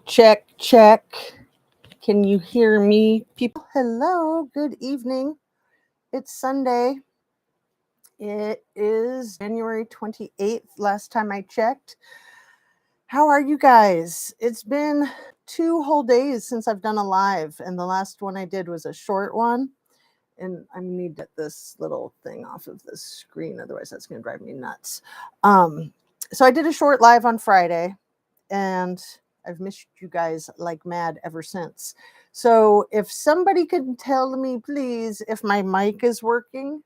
Check, check. Can you hear me, people? Hello, good evening. It's Sunday. It is January 28th, last time I checked. How are you guys? It's been 2 whole days since I've done a live, and the last one I did was a short one. And I need to get this little thing off of the screen, otherwise, that's going to drive me nuts. So I did a short live on Friday, and I've missed you guys like mad ever since. So if somebody could tell me, please, if my mic is working,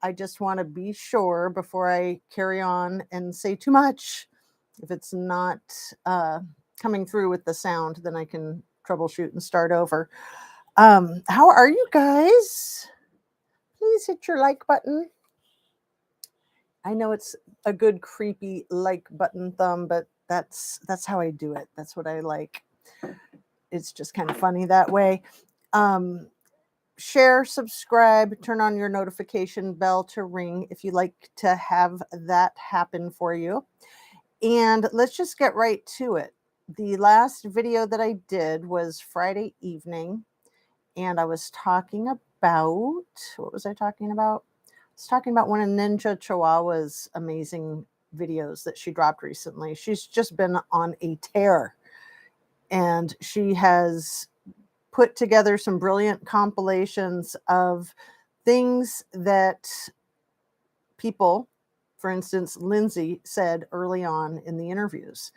I just want to be sure before I carry on and say too much. If it's not coming through with the sound, then I can troubleshoot and start over. How are you guys? Please hit your like button. I know it's a good creepy like button thumb, but that's how I do it. That's what I like. It's just kind of funny that way. Share, subscribe, turn on your notification bell to ring if you'd like to have that happen for you. And let's just get right to it. The last video that I did was Friday evening, and I was talking about, what was I talking about? I was talking about one of Ninja Chihuahua's amazing videos that she dropped recently. She's just been on a tear, and she has put together some brilliant compilations of things that people, for instance, Lindsay, said early on in the interviews.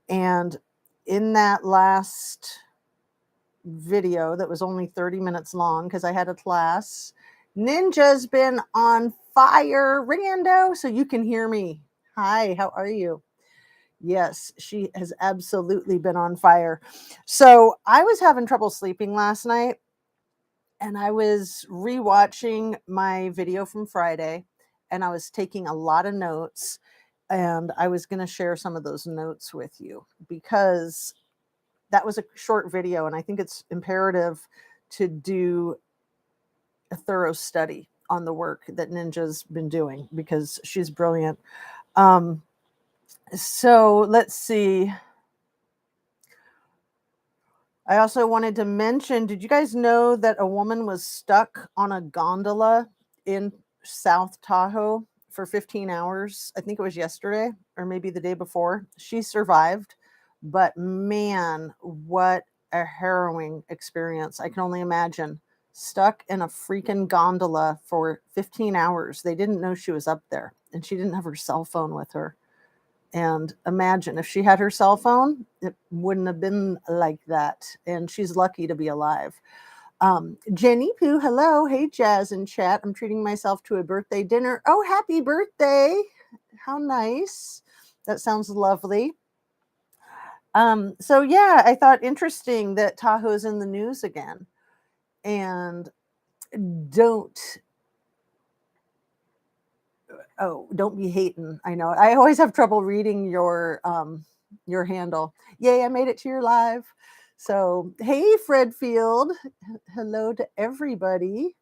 And in that last video that was only 30 minutes long, because I had a class, Ninja's been on fire, Rando, so you can hear me. Hi, how are you? Yes, she has absolutely been on fire. So I was having trouble sleeping last night, and I was rewatching my video from Friday, and I was taking a lot of notes, and I was going to share some of those notes with you because that was a short video, and I think it's imperative to do a thorough study on the work that Ninja's been doing because she's brilliant. So let's see. I also wanted to mention, did you guys know that a woman was stuck on a gondola in South Tahoe for 15 hours? I think it was yesterday or maybe the day before. She survived, but man, what a harrowing experience. I can only imagine. Stuck in a freaking gondola for 15 hours. They didn't know she was up there, and she didn't have her cell phone with her. And imagine if she had her cell phone, it wouldn't have been like that. And she's lucky to be alive. Jenny Poo, hello. Hey, Jazz in chat. I'm treating myself to a birthday dinner. Oh, happy birthday. How nice. That sounds lovely. So yeah, I thought interesting that Tahoe's in the news again. And don't be hating. I know. I always have trouble reading your handle. Yay, I made it to your live. So, hey, Fred Field. Hello to everybody.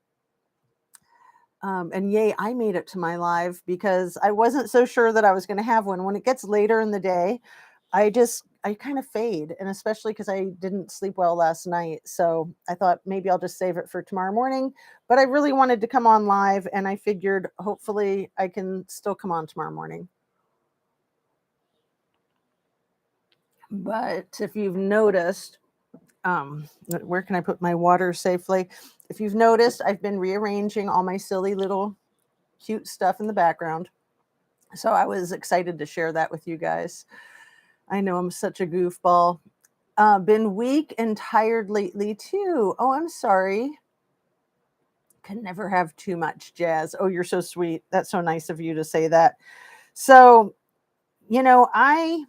And yay, I made it to my live because I wasn't so sure that I was going to have one. When it gets later in the day, I kind of fade, and especially because I didn't sleep well last night. So I thought maybe I'll just save it for tomorrow morning. But I really wanted to come on live, and I figured hopefully I can still come on tomorrow morning. But if you've noticed, where can I put my water safely? If you've noticed, I've been rearranging all my silly little cute stuff in the background. So I was excited to share that with you guys. I know I'm such a goofball. Been weak and tired lately too. Oh, I'm sorry. Can never have too much, Jazz. Oh, you're so sweet. That's so nice of you to say that. So, I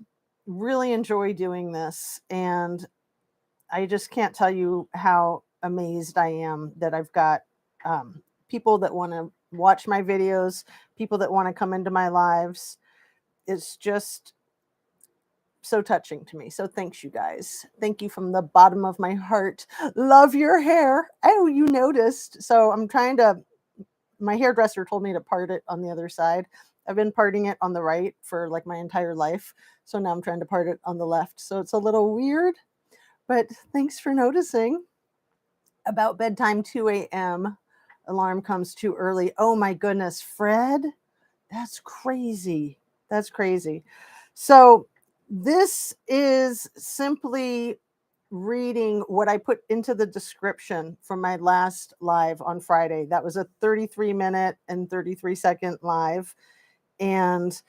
really enjoy doing this, and I just can't tell you how amazed I am that I've got people that want to watch my videos, people that want to come into my lives. It's just so touching to me. So thanks, you guys. Thank you from the bottom of my heart. Love your hair. Oh, you noticed. So my hairdresser told me to part it on the other side. I've been parting it on the right for like my entire life. So now I'm trying to part it on the left. So it's a little weird, But thanks for noticing. About bedtime, 2 a.m. Alarm comes too early. Oh my goodness, Fred, that's crazy. That's crazy. So, this is simply reading what I put into the description from my last live on Friday. That was a 33-minute and 33-second live. And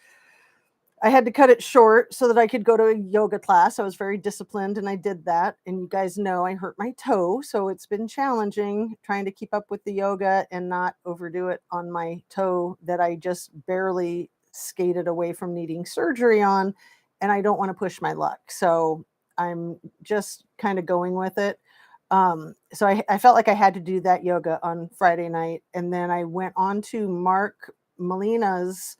I had to cut it short so that I could go to a yoga class. I was very disciplined and I did that. And you guys know I hurt my toe. So it's been challenging trying to keep up with the yoga and not overdo it on my toe that I just barely skated away from needing surgery on. And I don't want to push my luck. So I'm just kind of going with it. So I felt like I had to do that yoga on Friday night. And then I went on to Mark Molina's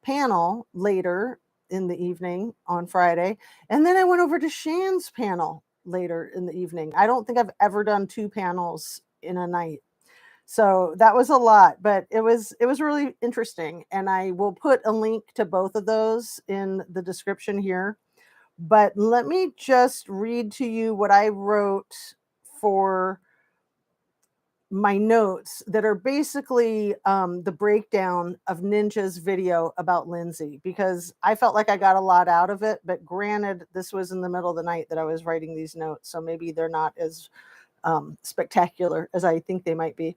panel later in the evening on Friday. And then I went over to Shan's panel later in the evening. I don't think I've ever done two panels in a night. So that was a lot, but it was really interesting. And I will put a link to both of those in the description here. But let me just read to you what I wrote for my notes that are basically the breakdown of Ninja's video about Lindsay because I felt like I got a lot out of it. But granted, this was in the middle of the night that I was writing these notes, so maybe they're not as spectacular as I think they might be.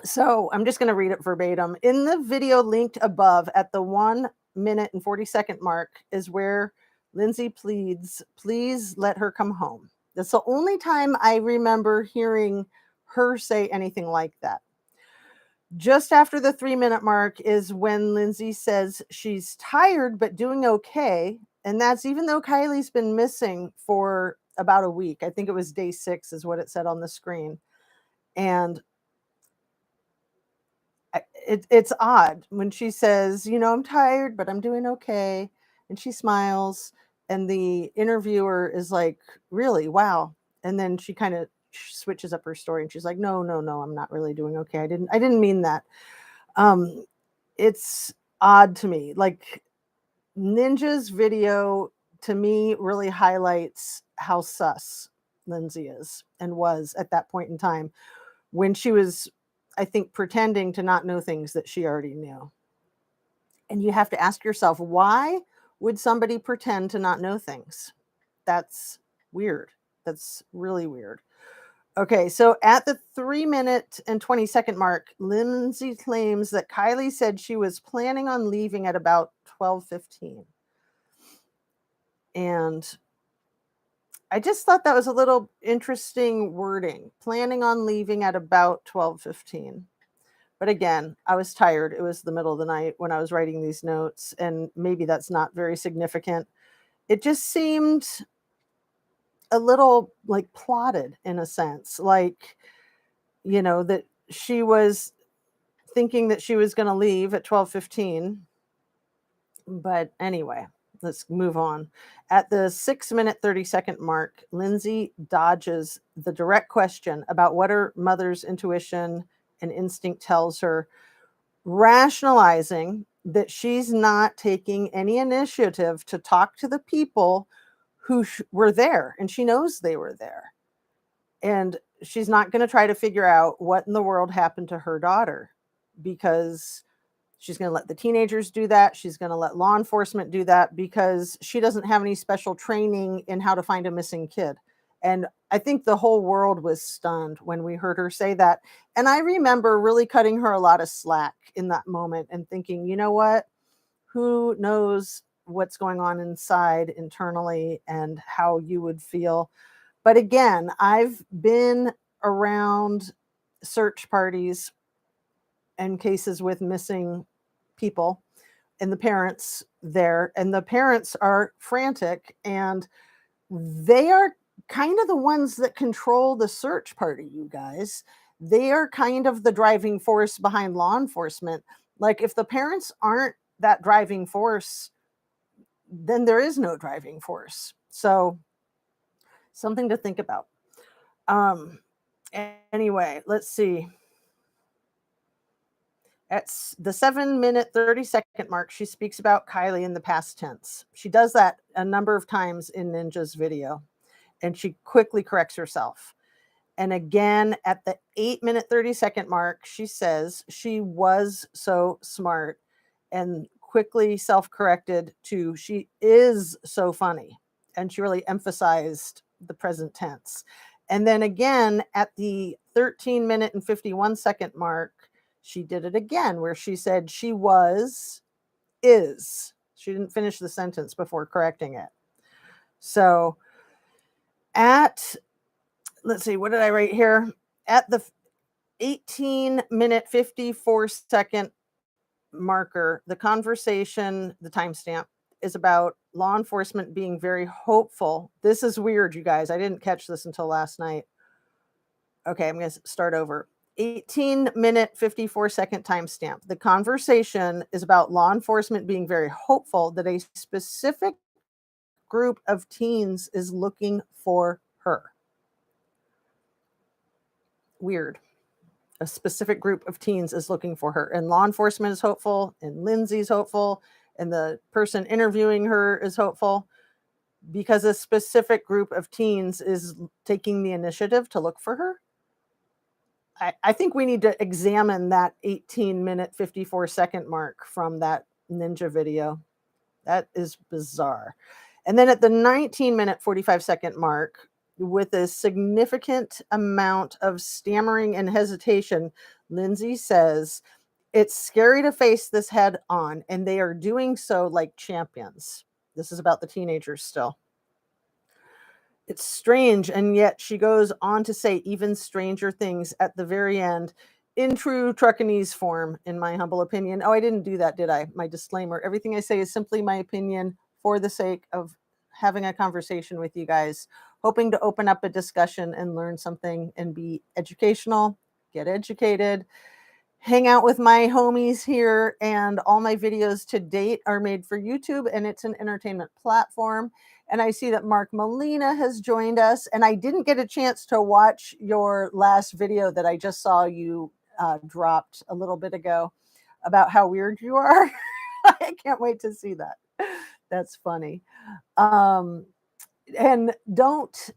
So I'm just going to read it verbatim. In the video linked above at the 1 minute and 40-second mark is where Lindsay pleads, please let her come home. That's the only time I remember hearing her say anything like that. Just after the 3 minute mark is when Lindsay says she's tired but doing okay. And that's even though Kiely's been missing for about a week. I think it was day 6 is what it said on the screen. And it's odd when she says, I'm tired, but I'm doing okay. And she smiles. And the interviewer is like, really? Wow. And then she kind of switches up her story and she's like, no, no, no, I'm not really doing okay. I didn't mean that. Um, it's odd to me. Like Ninja's video to me really highlights how sus Lindsay is and was at that point in time when she was, I think, pretending to not know things that she already knew. And you have to ask yourself, why would somebody pretend to not know things? That's weird. That's really weird. Okay, so at the 3 minute and 20-second mark, Lindsay claims that Kiely said she was planning on leaving at about 12:15. And I just thought that was a little interesting wording. Planning on leaving at about 12:15. But again, I was tired. It was the middle of the night when I was writing these notes, and maybe that's not very significant. It just seemed a little like plotted in a sense, like, that she was thinking that she was going to leave at 12:15. But anyway, let's move on. At the 6 minute, 30-second mark, Lindsay dodges the direct question about what her mother's intuition and instinct tells her, rationalizing that she's not taking any initiative to talk to the people who were there, and she knows they were there. And she's not going to try to figure out what in the world happened to her daughter because she's going to let the teenagers do that. She's going to let law enforcement do that because she doesn't have any special training in how to find a missing kid. And I think the whole world was stunned when we heard her say that. And I remember really cutting her a lot of slack in that moment and thinking, you know what? Who knows what's going on inside internally and how you would feel. But again, I've been around search parties and cases with missing people and the parents there, and the parents are frantic, and they are kind of the ones that control the search party, you guys. They are kind of the driving force behind law enforcement. Like if the parents aren't that driving force, then there is no driving force. So something to think about. um anyway, let's see. At the 7 minute, 30-second mark, she speaks about Kiely in the past tense. She does that a number of times in Ninja's video. And she quickly corrects herself. And again, at the 8-minute, 30-second mark, she says she was so smart and quickly self-corrected to she is so funny. And she really emphasized the present tense. And then again, at the 13-minute and 51-second mark, she did it again, where she said she was, is. She didn't finish the sentence before correcting it. So at, let's see, what did I write here? At the 18-minute, 54-second marker, the conversation, the timestamp, is about law enforcement being very hopeful. This is weird, you guys. I didn't catch this until last night. Okay, I'm going to start over. 18-minute, 54-second timestamp. The conversation is about law enforcement being very hopeful that a specific group of teens is looking for her. Weird. A specific group of teens is looking for her, and law enforcement is hopeful, and Lindsay's hopeful, and the person interviewing her is hopeful because a specific group of teens is taking the initiative to look for her. I think we need to examine that 18-minute, 54-second mark from that ninja video. That is bizarre. And then at the 19-minute, 45-second mark, with a significant amount of stammering and hesitation, Lindsay says, it's scary to face this head on, and they are doing so like champions. This is about the teenagers still. It's strange, and yet she goes on to say even stranger things at the very end in true Truckanese form, in my humble opinion. Oh, I didn't do that, did I? My disclaimer. Everything I say is simply my opinion for the sake of having a conversation with you guys, hoping to open up a discussion and learn something and be educational, get educated, hang out with my homies here. And all my videos to date are made for YouTube, and it's an entertainment platform. And I see that Mark Molina has joined us, and I didn't get a chance to watch your last video that I just saw you dropped a little bit ago about how weird you are. I can't wait to see that. That's funny. And don't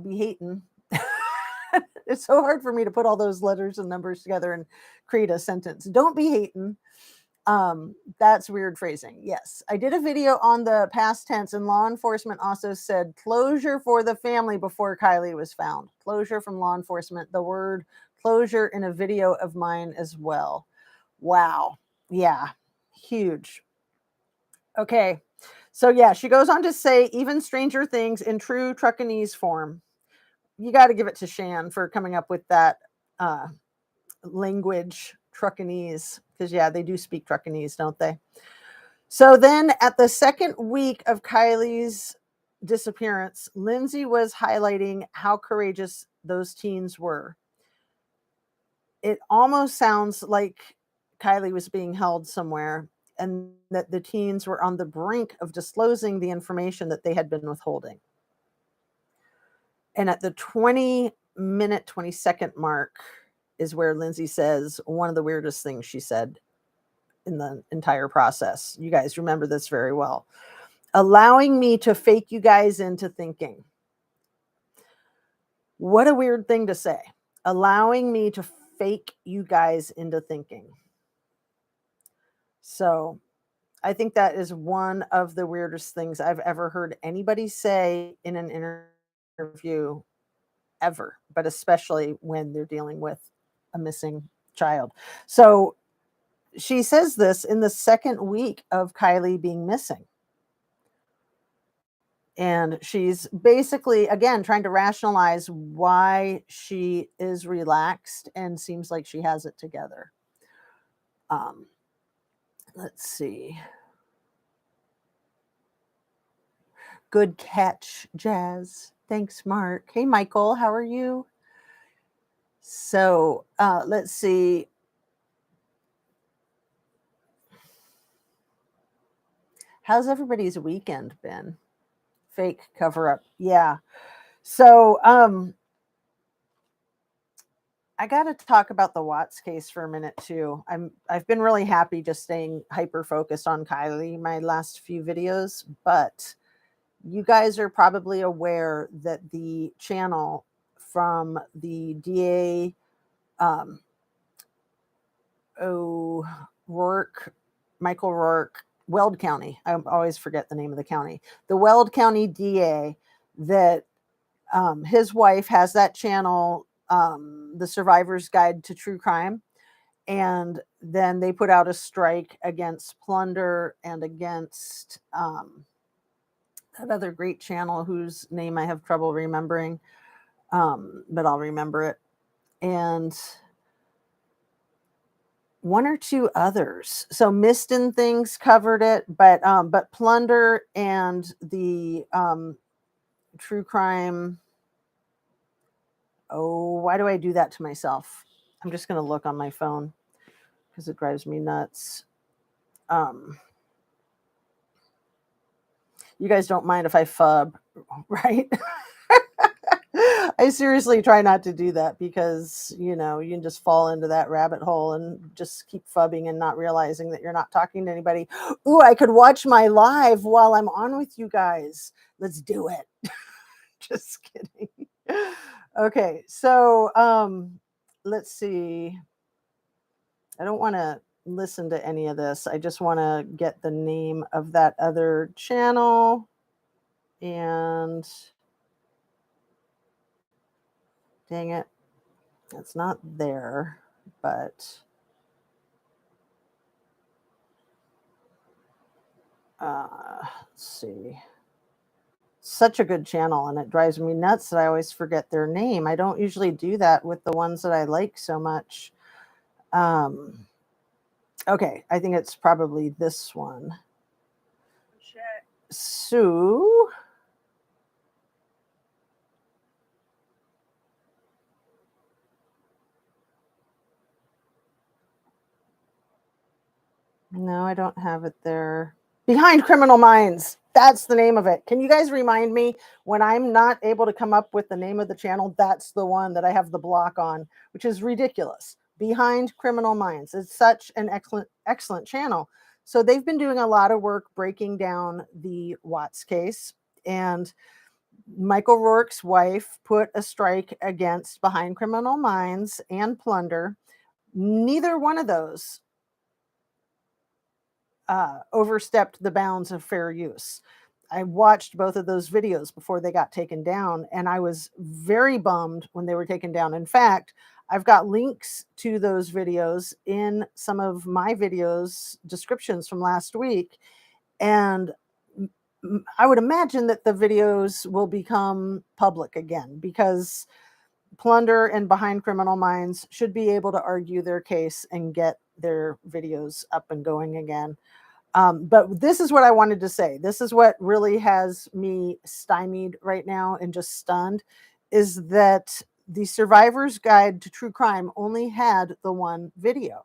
be hating. It's so hard for me to put all those letters and numbers together and create a sentence. Don't be hating. That's weird phrasing. Yes, I did a video on the past tense, and law enforcement also said closure for the family before Kiely was found. Closure from law enforcement. The word closure in a video of mine as well. Wow. Yeah, huge. Okay. So yeah, she goes on to say even stranger things in true Truckanese form. You got to give it to Shan for coming up with that language, Truckanese, because yeah, they do speak Truckanese, don't they? So then at the second week of Kiely's disappearance, Lindsay was highlighting how courageous those teens were. It almost sounds like Kiely was being held somewhere and that the teens were on the brink of disclosing the information that they had been withholding. And at the 20-minute, 20-second mark is where Lindsay says one of the weirdest things she said in the entire process. You guys remember this very well. Allowing me to fake you guys into thinking. What a weird thing to say. Allowing me to fake you guys into thinking. So I think that is one of the weirdest things I've ever heard anybody say in an interview ever, but especially when they're dealing with a missing child. So she says this in the second week of Kiely being missing. And she's basically, again, trying to rationalize why she is relaxed and seems like she has it together. Let's see. Good catch, Jazz. Thanks, Mark. Hey, Michael, how are you? So let's see. How's everybody's weekend been? Fake cover up. Yeah. So I got to talk about the Watts case for a minute too. I've been really happy just staying hyper focused on Kiely my last few videos, but You guys are probably aware that the channel from the DA, Rourke, Michael Rourke, Weld County. I always forget the name of the county. The Weld County DA, that his wife has that channel, The Survivor's Guide to True Crime. And then they put out a strike against Plunder and against that other great channel whose name I have trouble remembering, but I'll remember it. And one or two others. So Mist and Things covered it, but Plunder and the True Crime. Oh, why do I do that to myself? I'm just going to look on my phone because it drives me nuts. You guys don't mind if I fub, right? I seriously try not to do that because, you can just fall into that rabbit hole and just keep fubbing and not realizing that you're not talking to anybody. Ooh, I could watch my live while I'm on with you guys. Let's do it. Just kidding. Okay, so let's see. I don't want to listen to any of this. I just want to get the name of that other channel. And dang it, it's not there, but let's see. Such a good channel, and it drives me nuts that I always forget their name. I don't usually do that with the ones that I like so much. Okay, I think it's probably this one. Sue. No, I don't have it there. Behind Criminal Minds. That's the name of it. Can you guys remind me when I'm not able to come up with the name of the channel? That's the one that I have the block on, which is ridiculous. Behind Criminal Minds. It's such an excellent channel. So they've been doing a lot of work breaking down the Watts case, and Michael Rourke's wife put a strike against Behind Criminal Minds and Plunder. Neither one of those overstepped the bounds of fair use. I watched both of those videos before they got taken down, and I was very bummed when they were taken down. In fact, I've got links to those videos in some of my videos descriptions from last week, and I would imagine that the videos will become public again because Plunder and Behind Criminal Minds should be able to argue their case and get their videos up and going again. But this is what I wanted to say. This is what really has me stymied right now and just stunned, is that the Survivor's Guide to True Crime only had the one video,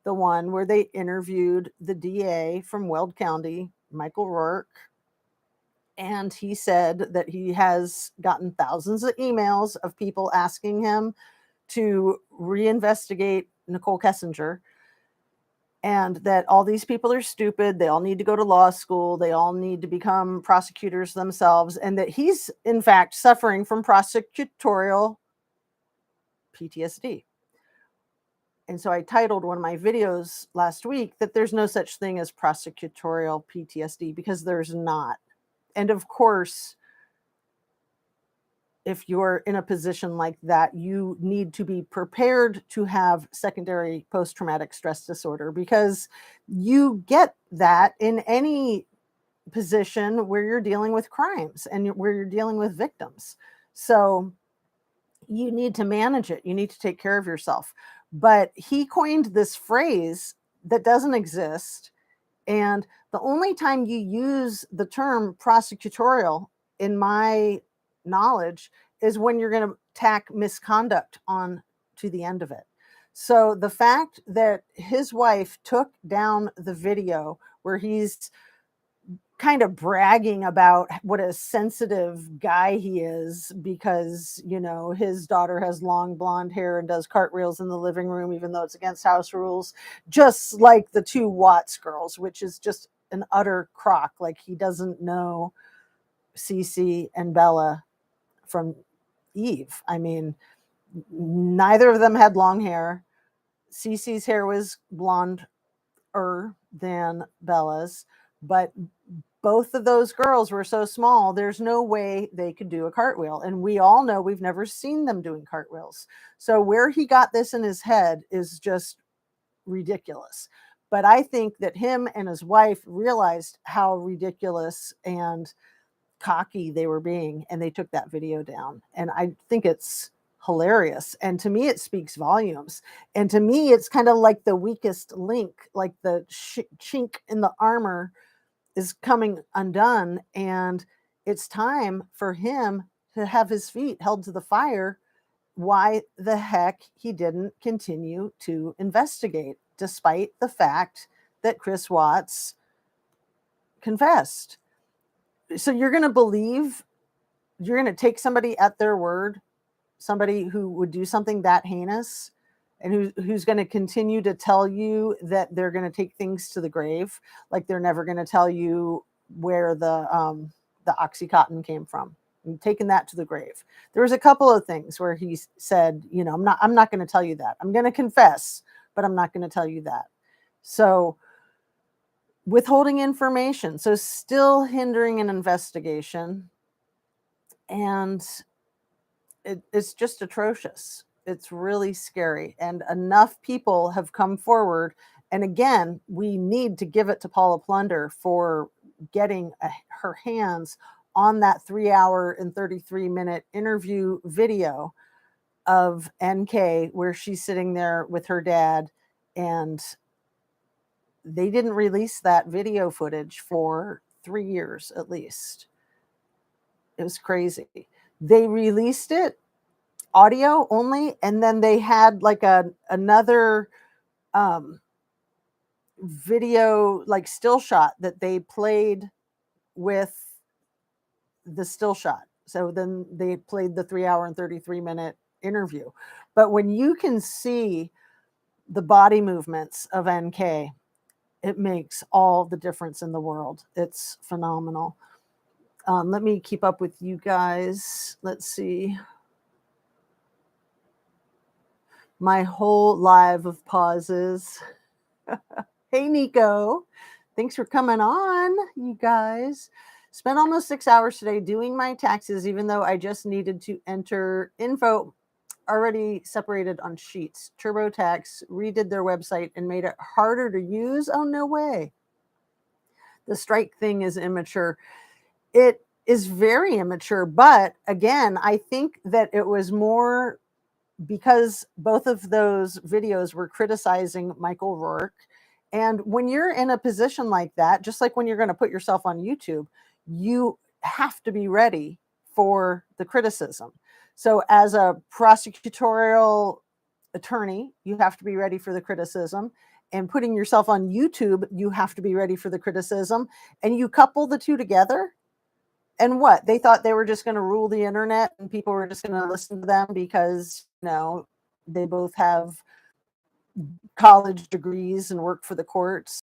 the one where they interviewed the DA from Weld County, Michael Rourke. And he said that he has gotten thousands of emails of people asking him to reinvestigate Nicole Kessinger, and that all these people are stupid. They all need to go to law school. They all need to become prosecutors themselves. And that he's, in fact, suffering from prosecutorial PTSD. And so I titled one of my videos last week that there's no such thing as prosecutorial PTSD, because there's not. And of course, if you're in a position like that, you need to be prepared to have secondary post-traumatic stress disorder, because you get that in any position where you're dealing with crimes and where you're dealing with victims. So you need to manage it. You need to take care of yourself. But he coined this phrase that doesn't exist. And the only time you use the term prosecutorial, in my knowledge, is when you're going to tack misconduct on to the end of it. So the fact that his wife took down the video where he's kind of bragging about what a sensitive guy he is because, his daughter has long blonde hair and does cartwheels in the living room, even though it's against house rules, just like the two Watts girls, which is just an utter crock. Like, he doesn't know Cece and Bella from Eve. I mean, neither of them had long hair. Cece's hair was blonder than Bella's, but both of those girls were so small, there's no way they could do a cartwheel. And we all know we've never seen them doing cartwheels. So where he got this in his head is just ridiculous. But I think that him and his wife realized how ridiculous and cocky they were being, and they took that video down. And I think it's hilarious. And to me, it speaks volumes. And to me, it's kind of like the weakest link, like the chink in the armor is coming undone. And it's time for him to have his feet held to the fire. Why the heck he didn't continue to investigate, despite the fact that Chris Watts confessed. So you're going to believe, you're going to take somebody at their word, somebody who would do something that heinous, and who's going to continue to tell you that they're going to take things to the grave, like they're never going to tell you where the Oxycontin came from, and taking that to the grave. There was a couple of things where he said, you know, I'm not going to tell you that. I'm going to confess, but I'm not going to tell you that. So withholding information, so still hindering an investigation, and it's just atrocious. It's really scary, and enough people have come forward. And again, we need to give it to Paula Plunder for getting her hands on that 3-hour and 33-minute interview video of NK, where she's sitting there with her dad, and they didn't release that video footage for 3 years at least. It was crazy. They released it audio only, and then they had like another video, like still shot, that they played with the still shot. So then they played the 3-hour and 33-minute interview. But when you can see the body movements of NK, it makes all the difference in the world. It's phenomenal. Let me keep up with you guys. Let's see. My whole live of pauses. Hey, Nico. Thanks for coming on, you guys. Spent almost 6 hours today doing my taxes, even though I just needed to enter info already separated on sheets. TurboTax redid their website and made it harder to use. Oh, no way. The strike thing is immature. It is very immature. But again, I think that it was more because both of those videos were criticizing Michael Rourke. And when you're in a position like that, just like when you're going to put yourself on YouTube, you have to be ready for the criticism. So as a prosecutorial attorney, you have to be ready for the criticism. And putting yourself on YouTube, you have to be ready for the criticism. And you couple the two together, and what? They thought they were just going to rule the internet and people were just going to listen to them because, you know, they both have college degrees and work for the courts,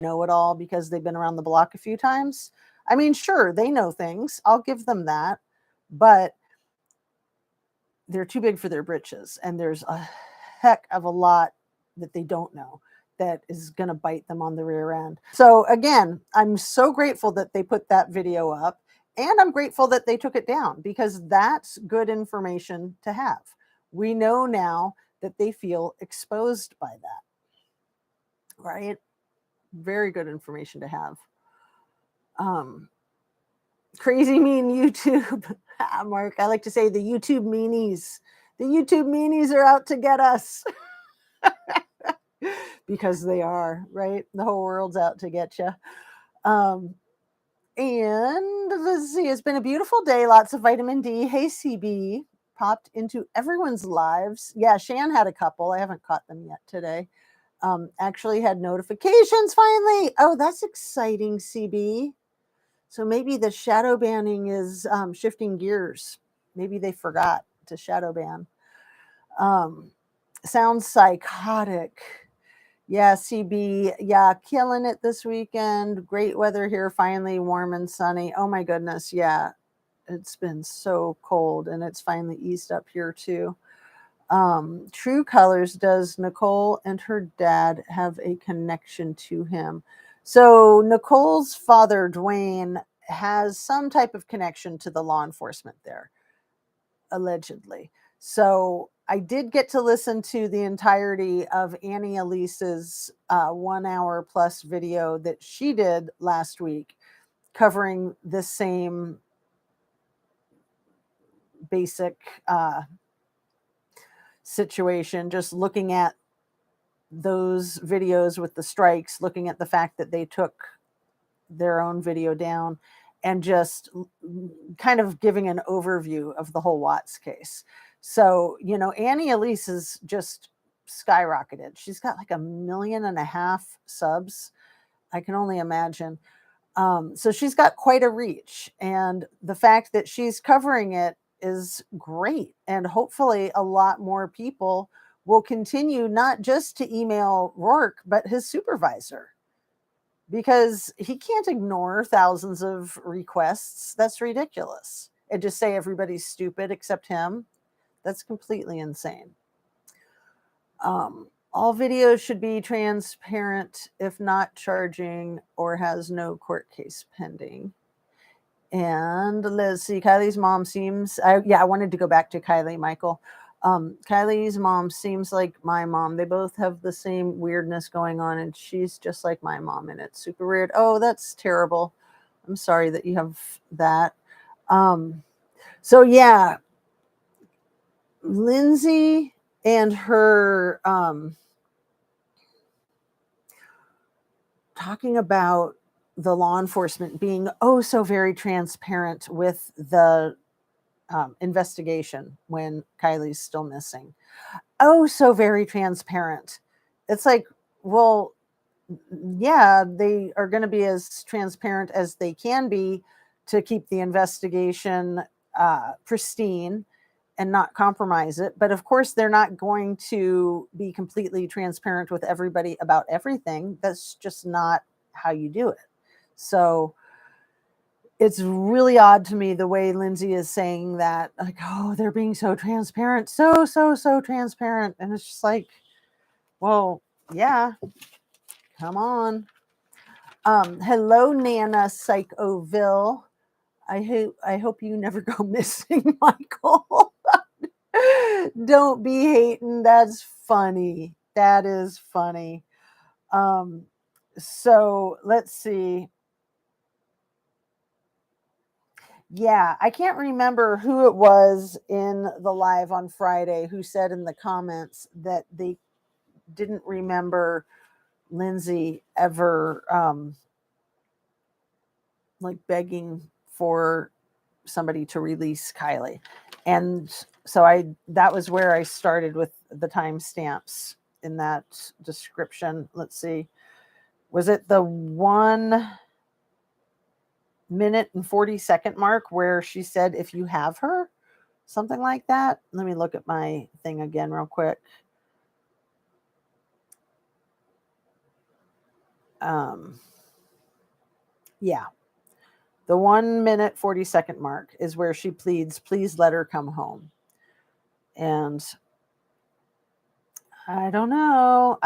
know it all because they've been around the block a few times. I mean, sure, they know things. I'll give them that. But they're too big for their britches. And there's a heck of a lot that they don't know that is going to bite them on the rear end. So again, I'm so grateful that they put that video up. And I'm grateful that they took it down, because that's good information to have. We know now that they feel exposed by that, right? Very good information to have. Crazy mean YouTube. Mark, I like to say the YouTube meanies. The YouTube meanies are out to get us. Because they are, right? The whole world's out to get you. And let's see, it's been a beautiful day. Lots of vitamin D. Hey, CB, popped into everyone's lives. Yeah, Shan had a couple. I haven't caught them yet today. Actually had notifications finally. Oh, that's exciting, CB. So maybe the shadow banning is shifting gears. Maybe they forgot to shadow ban. Sounds psychotic. Yeah, CB. Yeah, killing it this weekend. Great weather here, finally warm and sunny. Oh my goodness. Yeah, it's been so cold and it's finally eased up here too. True Colors, does Nicole and her dad have a connection to him? So Nicole's father, Dwayne, has some type of connection to the law enforcement there, allegedly. So I did get to listen to the entirety of Annie Elise's 1 hour plus video that she did last week, covering the same basic situation, just looking at those videos with the strikes, looking at the fact that they took their own video down, and just kind of giving an overview of the whole Watts case. So, Annie Elise is just skyrocketed. She's got like 1.5 million subs. I can only imagine. So she's got quite a reach. And the fact that she's covering it is great. And hopefully, a lot more people will continue not just to email Rourke, but his supervisor, because he can't ignore thousands of requests. That's ridiculous. And just say everybody's stupid except him. That's completely insane. All videos should be transparent if not charging or has no court case pending. And let's see, Kylie's mom seems, I wanted to go back to Kiely, Michael. Kylie's mom seems like my mom. They both have the same weirdness going on, and she's just like my mom, and it's super weird. Oh, that's terrible. I'm sorry that you have that. So yeah, Lindsay and her talking about the law enforcement being oh so very transparent with the investigation when Kylie's still missing. Oh, so very transparent. It's like, well, yeah, they are going to be as transparent as they can be to keep the investigation pristine and not compromise it. But of course, they're not going to be completely transparent with everybody about everything. That's just not how you do it. So it's really odd to me the way Lindsay is saying that, like, oh, they're being so transparent, so transparent. And it's just like, well, yeah, come on. Hello, Nana Psychoville. I hope you never go missing, Michael. Don't be hating. That's funny. That is funny. So let's see. Yeah, I can't remember who it was in the live on Friday who said in the comments that they didn't remember Lindsay ever like begging for somebody to release Kiely. And so that was where I started with the timestamps in that description. Let's see. Was it the 1 minute and 40-second mark where she said, if you have her? Something like that. Let me look at my thing again real quick. Yeah. The 1 minute, 40-second mark is where she pleads, please let her come home. And I don't know.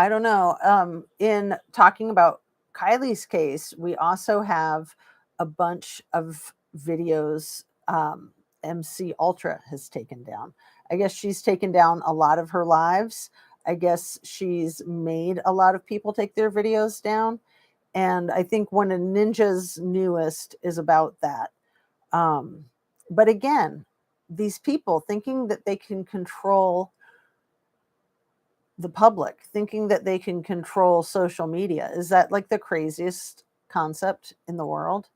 In talking about Kylie's case, we also have a bunch of videos MC Ultra has taken down. I guess she's taken down a lot of her lives. I guess she's made a lot of people take their videos down. And I think one of Ninja's newest is about that. But again, these people thinking that they can control the public, thinking that they can control social media. Is that like the craziest concept in the world?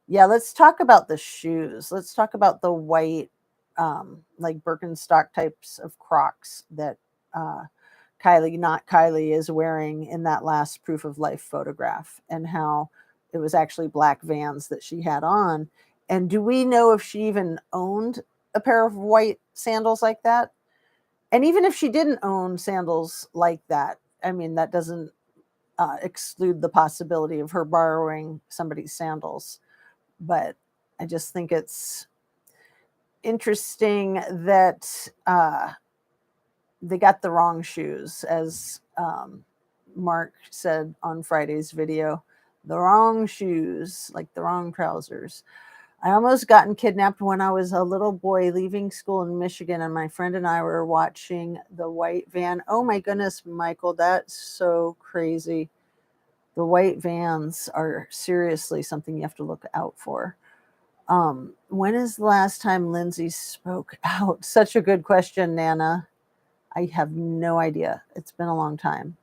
Yeah, let's talk about the shoes. Let's talk about the white, like Birkenstock types of Crocs that Kiely, not Kiely, is wearing in that last proof of life photograph, and how it was actually black Vans that she had on. And do we know if she even owned a pair of white sandals like that? And even if she didn't own sandals like that, I mean, that doesn't exclude the possibility of her borrowing somebody's sandals. But I just think it's interesting that they got the wrong shoes, as Mark said on Friday's video. The wrong shoes, like the wrong trousers. I almost gotten kidnapped when I was a little boy leaving school in Michigan, and my friend and I were watching the white van. Oh my goodness, Michael, that's so crazy. The white vans are seriously something you have to look out for. When is the last time Lindsay spoke out? Such a good question, Nana. I have no idea. It's been a long time.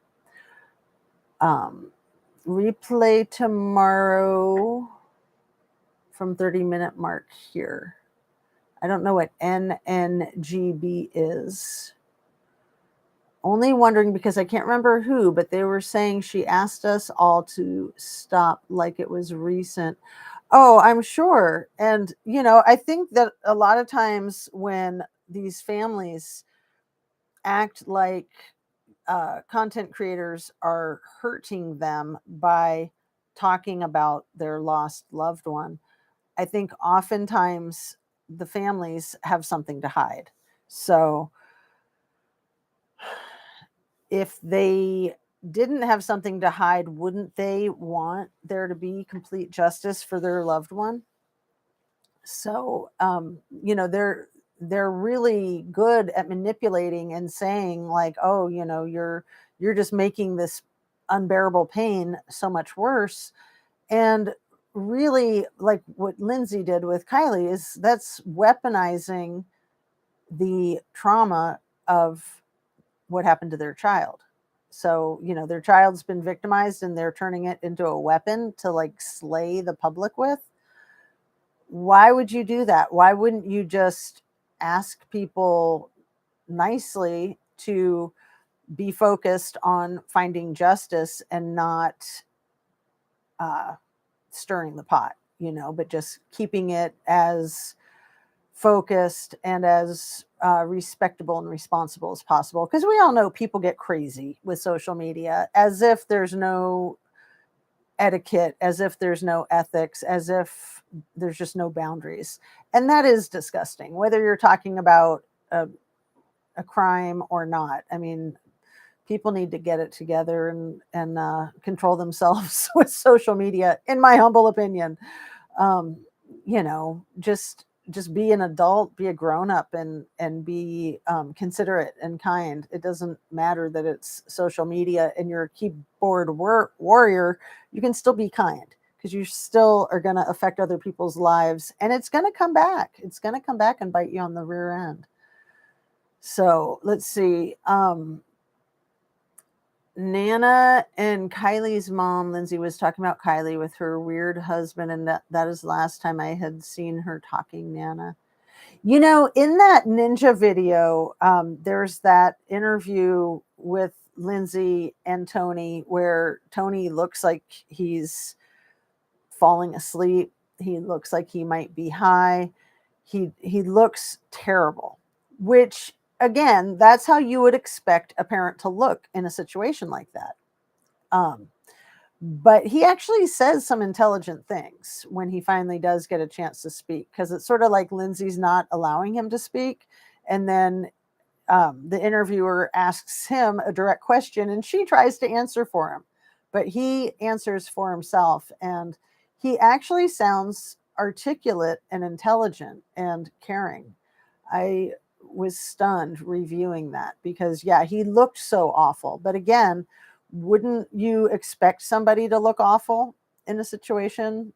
Replay tomorrow from 30-minute mark here. I don't know what NNGB is. Only wondering because I can't remember who, but they were saying she asked us all to stop like it was recent. Oh, I'm sure. And, I think that a lot of times when these families act like content creators are hurting them by talking about their lost loved one, I think oftentimes the families have something to hide. So if they didn't have something to hide, wouldn't they want there to be complete justice for their loved one? So, they're really good at manipulating and saying like, oh, you're just making this unbearable pain so much worse. And really, like what Lindsay did with Kiely, is that's weaponizing the trauma of what happened to their child. So, their child's been victimized and they're turning it into a weapon to like slay the public with. Why would you do that? Why wouldn't you just ask people nicely to be focused on finding justice and not stirring the pot, but just keeping it as focused and as respectable and responsible as possible? Because we all know people get crazy with social media, as if there's no etiquette, as if there's no ethics, as if there's just no boundaries. And that is disgusting, whether you're talking about a crime or not. I mean, people need to get it together and control themselves with social media, in my humble opinion. Just be an adult, be a grown-up, and be considerate and kind. It doesn't matter that it's social media and you're a keyboard warrior. You can still be kind, because you still are going to affect other people's lives, and it's going to come back. It's going to come back and bite you on the rear end. So let's see. Nana and Kiely's mom, Lindsay, was talking about Kiely with her weird husband, and that is the last time I had seen her talking, Nana. In that ninja video, there's that interview with Lindsay and Tony where Tony looks like he's falling asleep. He looks like he might be high. He looks terrible, which, again, that's how you would expect a parent to look in a situation like that. But he actually says some intelligent things when he finally does get a chance to speak, because it's sort of like Lindsay's not allowing him to speak. And then the interviewer asks him a direct question and she tries to answer for him, but he answers for himself. And he actually sounds articulate and intelligent and caring. I was stunned reviewing that because, yeah, he looked so awful. But again, wouldn't you expect somebody to look awful in a situation,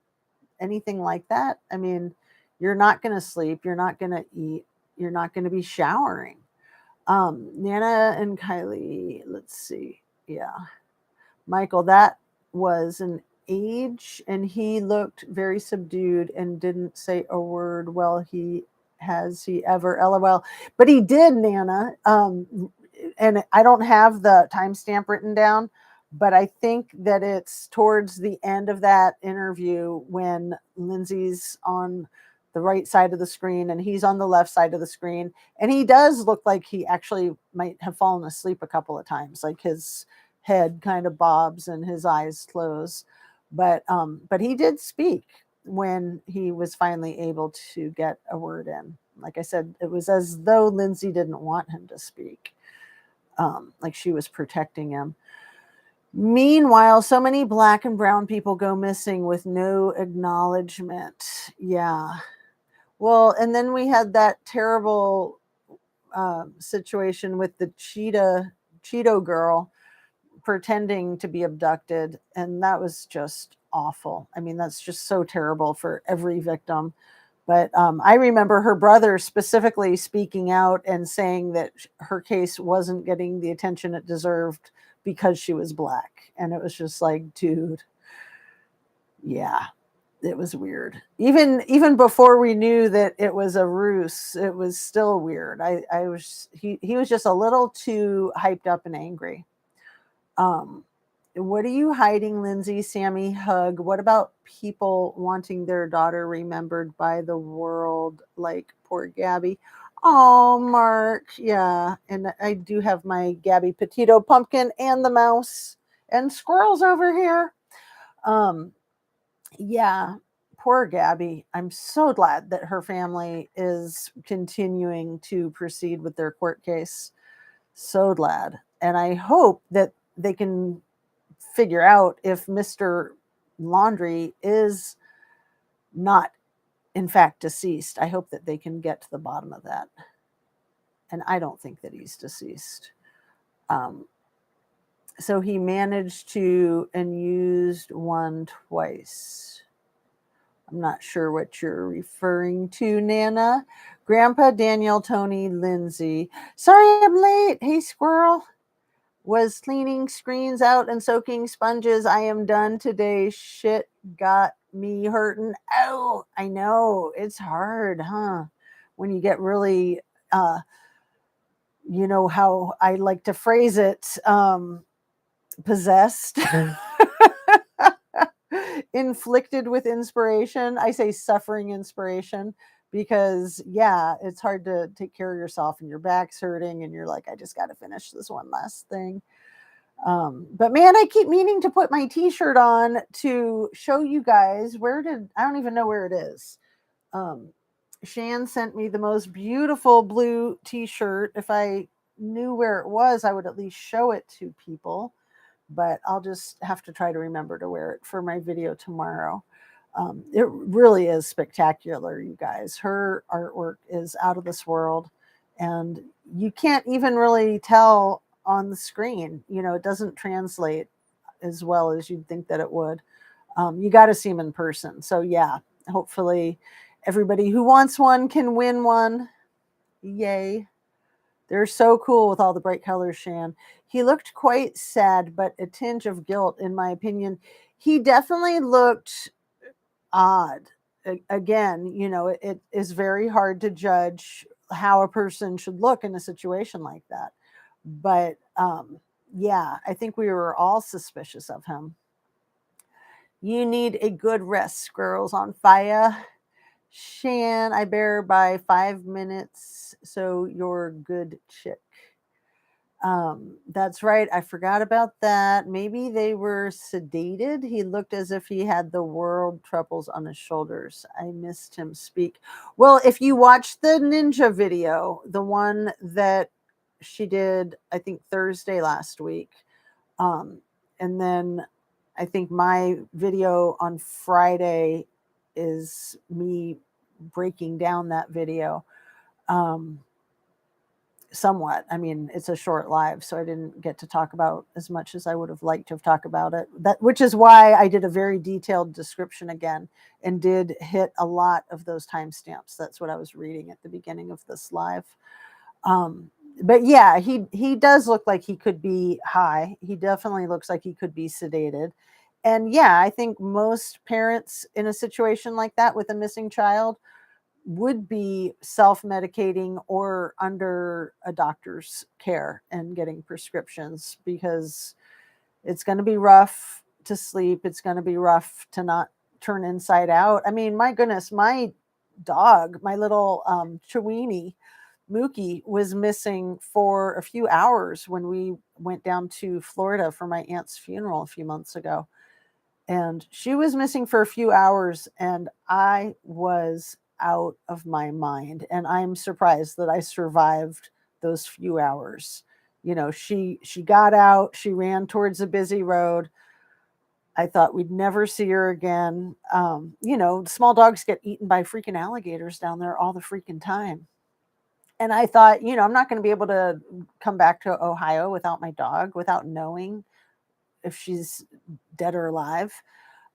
anything like that? I mean, you're not going to sleep, you're not going to eat, you're not going to be showering. Nana and Kiely, let's see. Yeah. Michael, that was an age, and he looked very subdued and didn't say a word. Well, has he ever, LOL. But he did, Nana. And I don't have the timestamp written down, but I think that it's towards the end of that interview when Lindsay's on the right side of the screen and he's on the left side of the screen. And he does look like he actually might have fallen asleep a couple of times. Like his head kind of bobs and his eyes close. But he did speak when he was finally able to get a word in. Like I said, it was as though Lindsay didn't want him to speak, like she was protecting him. Meanwhile, so many Black and brown people go missing with no acknowledgement. Yeah. Well, and then we had that terrible situation with the Cheeto girl pretending to be abducted, and that was just awful. I mean, that's just so terrible for every victim. But I remember her brother specifically speaking out and saying that her case wasn't getting the attention it deserved because she was Black. And it was just like, dude, yeah, it was weird. Even before we knew that it was a ruse, it was still weird. He was just a little too hyped up and angry. Um, what are you hiding, Lindsay? Sammy hug. What about people wanting their daughter remembered by the world, like poor Gabby? Oh, Mark. Yeah. And I do have my Gabby Petito pumpkin and the mouse and squirrels over here. Um, yeah. Poor Gabby. I'm so glad that her family is continuing to proceed with their court case. So glad. And I hope that they can figure out if Mr. Laundry is not, in fact, deceased. I hope that they can get to the bottom of that. And I don't think that he's deceased. So he managed to and used one twice. I'm not sure what you're referring to, Nana. Grandpa, Daniel, Tony, Lindsay. Sorry I'm late. Hey, squirrel. Was cleaning screens out and soaking sponges. I am done today. Shit got me hurting. Oh, I know. It's hard, huh? When you get really, you know how I like to phrase it, possessed. Inflicted with inspiration. I say suffering inspiration because, yeah, it's hard to take care of yourself and your back's hurting and you're like, I just got to finish this one last thing. But man, I keep meaning to put my t-shirt on to show you guys I don't even know where it is. Shan sent me the most beautiful blue t-shirt. If I knew where it was, I would at least show it to people, but I'll just have to try to remember to wear it for my video tomorrow. It really is spectacular, you guys. Her artwork is out of this world, and you can't even really tell on the screen. You know, it doesn't translate as well as you'd think that it would. You got to see them in person. So yeah, hopefully everybody who wants one can win one. Yay. They're so cool with all the bright colors, Shan. He looked quite sad, but a tinge of guilt, in my opinion. He definitely looked odd. Again, you know, it is very hard to judge how a person should look in a situation like that. But yeah, I think we were all suspicious of him. You need a good rest, girls on fire. Shan, I bear by 5 minutes, so you're good chick. That's right. I forgot about that. Maybe they were sedated. He looked as if he had the world troubles on his shoulders. I missed him speak. Well, if you watch the ninja video, the one that she did, I think Thursday last week, and then I think my video on Friday is me breaking down that video. Somewhat. I mean, it's a short live, so I didn't get to talk about as much as I would have liked to have talked about it. Which is why I did a very detailed description again and did hit a lot of those timestamps. That's what I was reading at the beginning of this live. But yeah, he does look like he could be high. He definitely looks like he could be sedated. And yeah, I think most parents in a situation like that with a missing child would be self-medicating or under a doctor's care and getting prescriptions, because it's going to be rough to sleep. It's going to be rough to not turn inside out. I mean, my goodness, my dog, my little Chiweenie, Mookie was missing for a few hours when we went down to Florida for my aunt's funeral a few months ago. And she was missing for a few hours, and I was out of my mind. And I'm surprised that I survived those few hours. She got out, she ran towards a busy road. I thought we'd never see her again. Small dogs get eaten by freaking alligators down there all the freaking time. And I thought, I'm not going to be able to come back to Ohio without my dog, without knowing if she's dead or alive.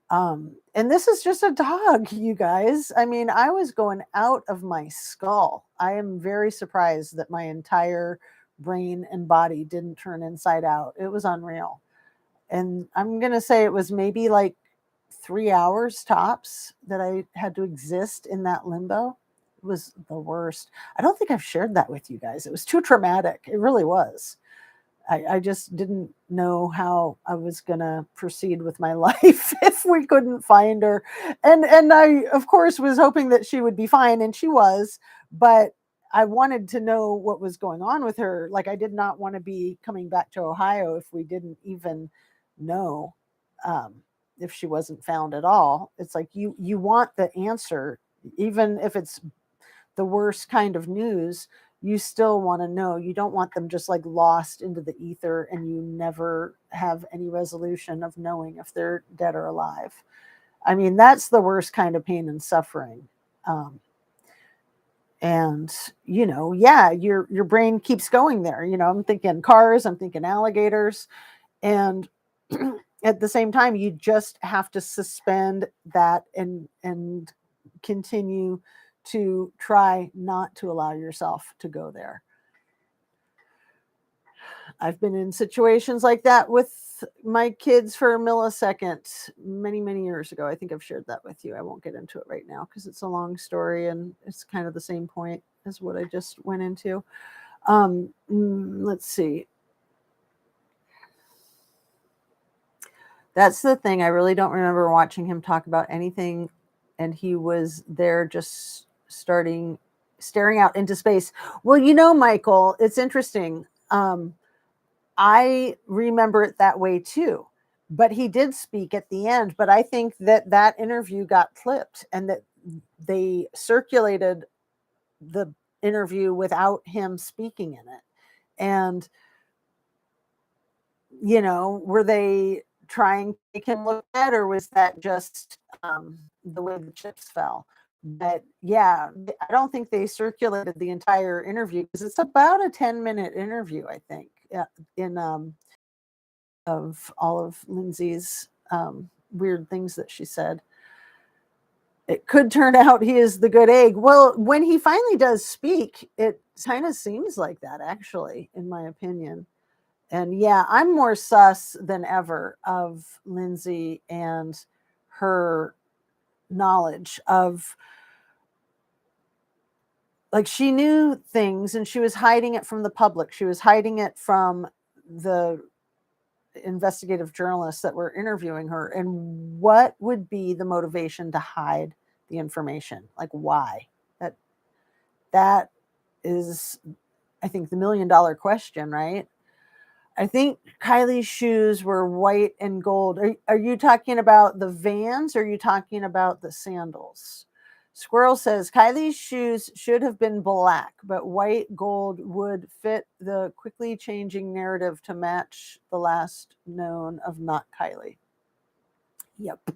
And this is just a dog, you guys. I mean, I was going out of my skull. I am very surprised that my entire brain and body didn't turn inside out. It was unreal. And I'm going to say it was maybe like 3 hours tops that I had to exist in that limbo. It was the worst. I don't think I've shared that with you guys. It was too traumatic. It really was. I just didn't know how I was gonna proceed with my life if we couldn't find her. And I, of course, was hoping that she would be fine, and she was, but I wanted to know what was going on with her. Like, I did not want to be coming back to Ohio if we didn't even know um, if she wasn't found at all. It's like you want the answer, even if it's the worst kind of news. You still want to know. You don't want them just like lost into the ether and you never have any resolution of knowing if they're dead or alive. I mean, that's the worst kind of pain and suffering. Um, and yeah, your brain keeps going there. I'm thinking cars, I'm thinking alligators, and at the same time, you just have to suspend that and continue to try not to allow yourself to go there. I've been in situations like that with my kids for a millisecond many, many years ago. I think I've shared that with you. I won't get into it right now because it's a long story and it's kind of the same point as what I just went into. Let's see. That's the thing. I really don't remember watching him talk about anything, and he was there just staring out into space. Well, Michael, it's interesting. I remember it that way too. But he did speak at the end. But I think that interview got clipped and that they circulated the interview without him speaking in it. And, were they trying to make him look bad, or was that just the way the chips fell? But yeah, I don't think they circulated the entire interview because it's about a 10-minute interview, I think, in of all of Lindsay's weird things that she said. It could turn out he is the good egg. Well, when he finally does speak, it kind of seems like that, actually, in my opinion. And yeah, I'm more sus than ever of Lindsay and her knowledge of, like, she knew things and she was hiding it from the public. She was hiding it from the investigative journalists that were interviewing her. And what would be the motivation to hide the information? Like, why? That is, I think, the $1 million question, right? I think Kiely's shoes were white and gold. Are you talking about the Vans, or are you talking about the sandals? Squirrel says Kiely's shoes should have been black, but white gold would fit the quickly changing narrative to match the last known of not Kiely. Yep.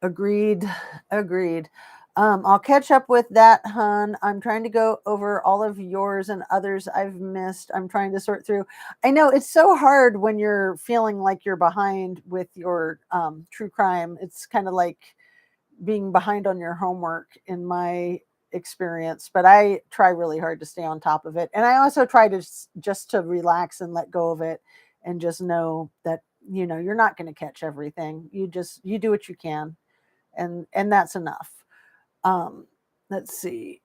Agreed. Agreed. I'll catch up with that, hun. I'm trying to go over all of yours and others I've missed. I'm trying to sort through. I know it's so hard when you're feeling like you're behind with your true crime. It's kind of like being behind on your homework in my experience, but I try really hard to stay on top of it. And I also try to just to relax and let go of it and just know that, you're not going to catch everything. You do what you can. And that's enough. Let's see.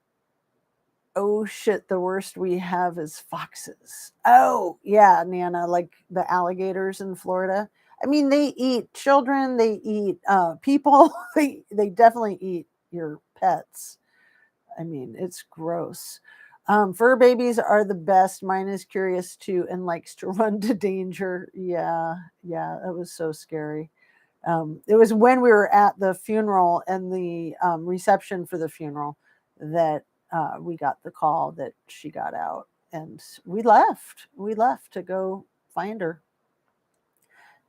Oh shit, the worst we have is foxes. Oh yeah, Nana, like the alligators in Florida. I mean, they eat children, they eat people, they definitely eat your pets. I mean, it's gross. Fur babies are the best. Mine is curious too and likes to run to danger. Yeah, yeah, it was so scary. It was when we were at the funeral and the reception for the funeral that we got the call that she got out, and we left. We left to go find her,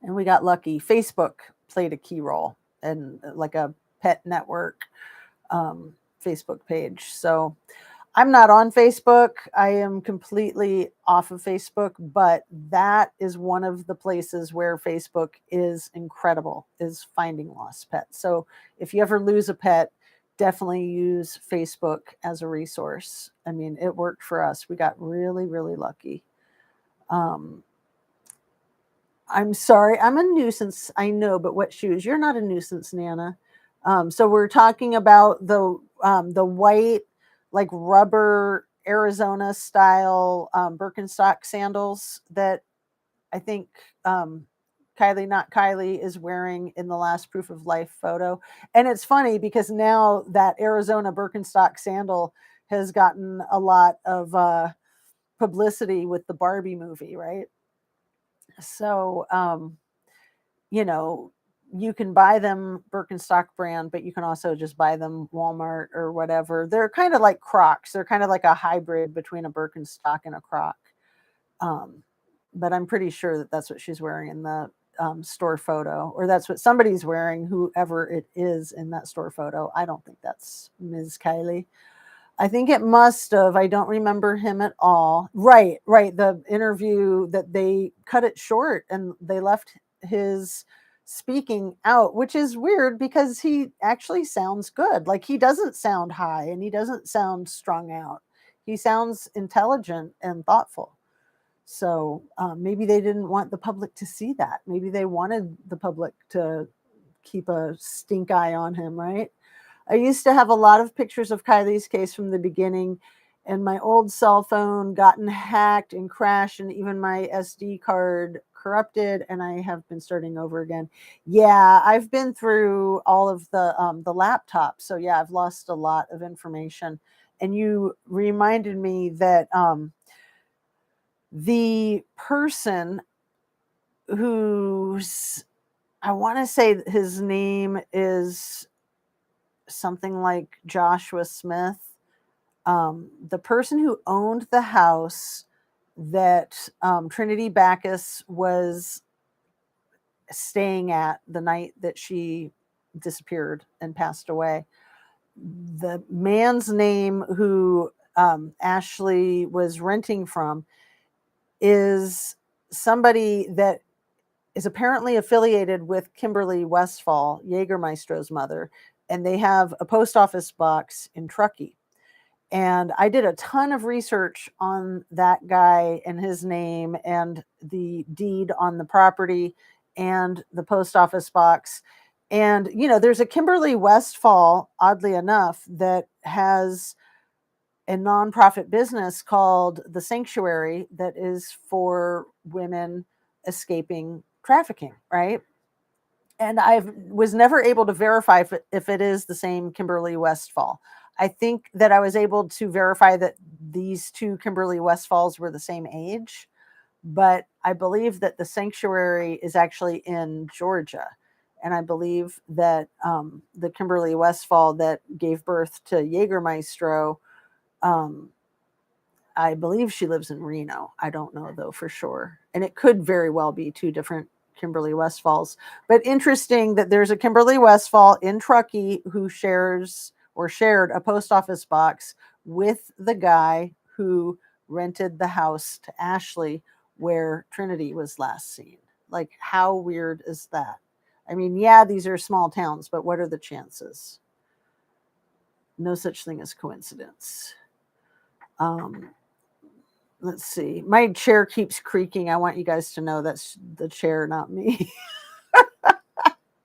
and we got lucky. Facebook played a key role, and like a pet network Facebook page. So I'm not on Facebook. I am completely off of Facebook, but that is one of the places where Facebook is incredible, is finding lost pets. So if you ever lose a pet, definitely use Facebook as a resource. I mean, it worked for us. We got really, really lucky. Um, I'm sorry, I'm a nuisance. I know, but what shoes? You're not a nuisance, Nana. So we're talking about the white, like rubber Arizona style Birkenstock sandals that I think Kiely, not Kiely, is wearing in the last proof of life photo. And it's funny because now that Arizona Birkenstock sandal has gotten a lot of publicity with the Barbie movie, right? So you know, you can buy them Birkenstock brand, but you can also just buy them Walmart or whatever. They're kind of like Crocs. They're kind of like a hybrid between a Birkenstock and a Croc. Um, but I'm pretty sure that that's what she's wearing in the store photo, or that's what somebody's wearing, whoever it is in that store photo. I don't think that's Ms. Kiely. I think it must have. I don't remember him at all. Right, right. The interview that they cut it short and they left his speaking out, which is weird because he actually sounds good. Like he doesn't sound high and he doesn't sound strung out. He sounds intelligent and thoughtful. So maybe they didn't want the public to see that. Maybe they wanted the public to keep a stink eye on him, right? I used to have a lot of pictures of Kylie's case from the beginning, and my old cell phone gotten hacked and crashed, and even my SD card corrupted, and I have been starting over again. Yeah, I've been through all of the laptops, so yeah, I've lost a lot of information. And you reminded me that the person who's, I want to say his name is something like Joshua Smith. The person who owned the house that Trinity Backus was staying at the night that she disappeared and passed away. The man's name who Ashley was renting from is somebody that is apparently affiliated with Kimberly Westphal, Jägermeistro's mother, and they have a post office box in Truckee. And I did a ton of research on that guy and his name and the deed on the property and the post office box. And, you know, there's a Kimberly Westphal, oddly enough, that has a nonprofit business called The Sanctuary that is for women escaping trafficking, right? And I was never able to verify if it is the same Kimberly Westphal. I think that I was able to verify that these two Kimberly Westphals were the same age, but I believe that the sanctuary is actually in Georgia. And I believe that the Kimberly Westphal that gave birth to Jägermeistro, um, I believe she lives in Reno. I don't know though for sure. And it could very well be two different Kimberly Westphals. But interesting that there's a Kimberly Westphal in Truckee who shares or shared a post office box with the guy who rented the house to Ashley where Trinity was last seen. Like, how weird is that? I mean, yeah, these are small towns, but what are the chances? No such thing as coincidence. Um, let's see. My chair keeps creaking. I want you guys to know that's the chair, not me.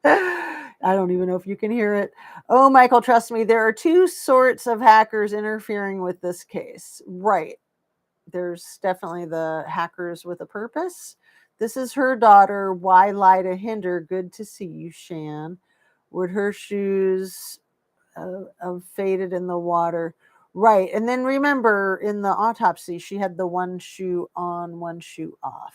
I don't even know if you can hear it. Oh, Michael, trust me, there are two sorts of hackers interfering with this case. Right. There's definitely the hackers with a purpose. This is her daughter. Why lie to hinder? Good to see you, Shan. Would her shoes have faded in the water? Right. And then remember in the autopsy, she had the one shoe on, one shoe off.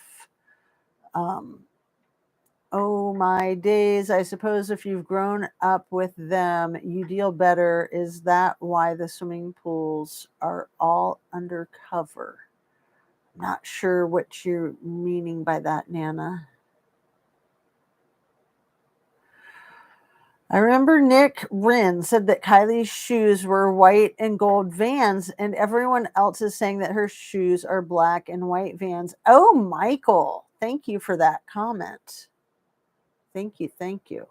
Oh my days. I suppose if you've grown up with them, you deal better. Is that why the swimming pools are all undercover? Not sure what you're meaning by that, Nana. I remember Nick Wren said that Kylie's shoes were white and gold Vans, and everyone else is saying that her shoes are black and white Vans. Oh, Michael, thank you for that comment. Thank you, thank you.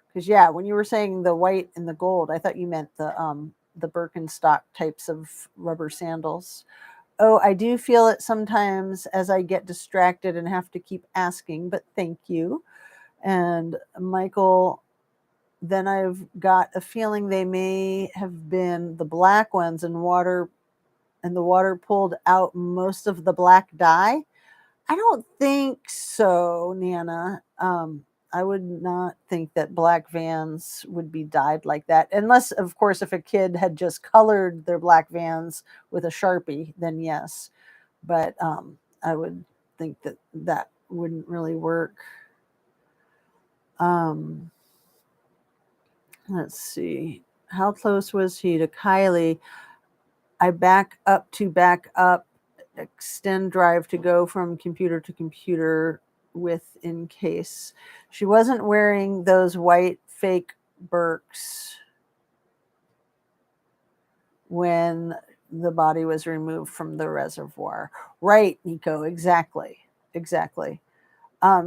Because yeah, when you were saying the white and the gold, I thought you meant the Birkenstock types of rubber sandals. Oh, I do feel it sometimes as I get distracted and have to keep asking, but thank you. And Michael, then I've got a feeling they may have been the black ones and the water pulled out most of the black dye. I don't think so, Nana. I would not think that black Vans would be dyed like that. Unless, of course, if a kid had just colored their black Vans with a Sharpie, then yes. But I would think that that wouldn't really work. Let's see. How close was he to Kiely? I back up, extend drive to go from computer to computer with in case. She wasn't wearing those white fake Birks when the body was removed from the reservoir. Right, Nico, exactly. Exactly.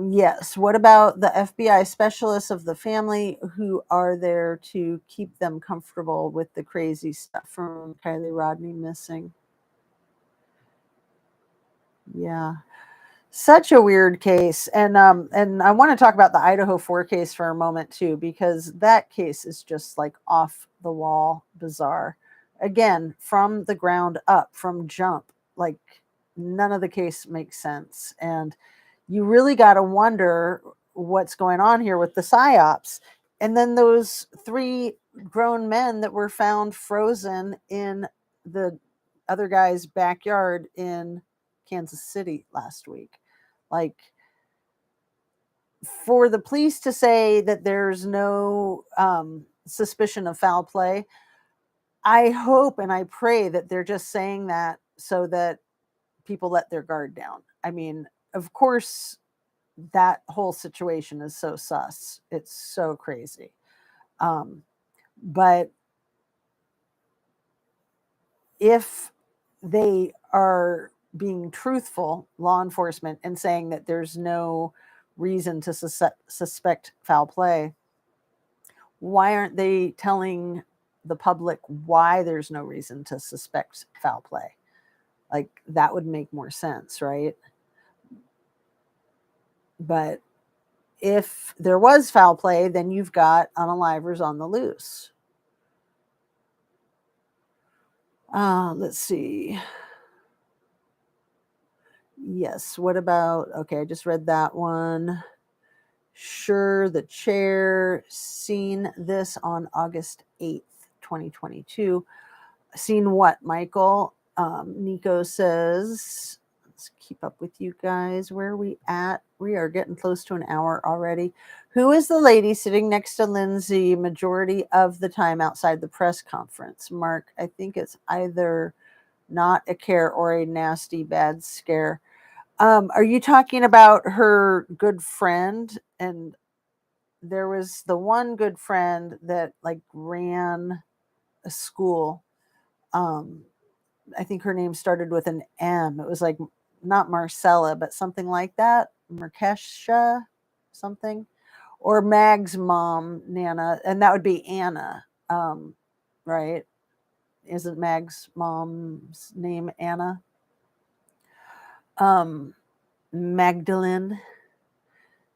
Yes. What about the FBI specialists of the family who are there to keep them comfortable with the crazy stuff from Kylie Rodney missing? Yeah. Such a weird case. And I want to talk about the Idaho 4 case for a moment too, because that case is just like off the wall bizarre. Again, from the ground up, from jump, like none of the case makes sense. And you really got to wonder what's going on here with the psyops. And then those 3 grown men that were found frozen in the other guy's backyard in Kansas City last week. Like, for the police to say that there's no suspicion of foul play, I hope and I pray that they're just saying that so that people let their guard down. I mean, of course, that whole situation is so sus. It's so crazy. But if they are being truthful, law enforcement, and saying that there's no reason to suspect foul play, why aren't they telling the public why there's no reason to suspect foul play? Like, that would make more sense, right? But if there was foul play, then you've got unalivers on the loose. Let's see. Yes. What about, okay, I just read that one. Sure, the chair seen this on August 8th, 2022. Seen what, Michael? Nico says, let's keep up with you guys. Where are we at? We are getting close to an hour already. Who is the lady sitting next to Lindsay majority of the time outside the press conference? Mark, I think it's either not a care or a nasty bad scare. Are you talking about her good friend? And there was the one good friend that like ran a school. I think her name started with an M. It was like not Marcella, but something like that. Markesha, something. Or Mag's mom, Nana, and that would be Anna. Right? Isn't Mag's mom's name Anna? Magdalene.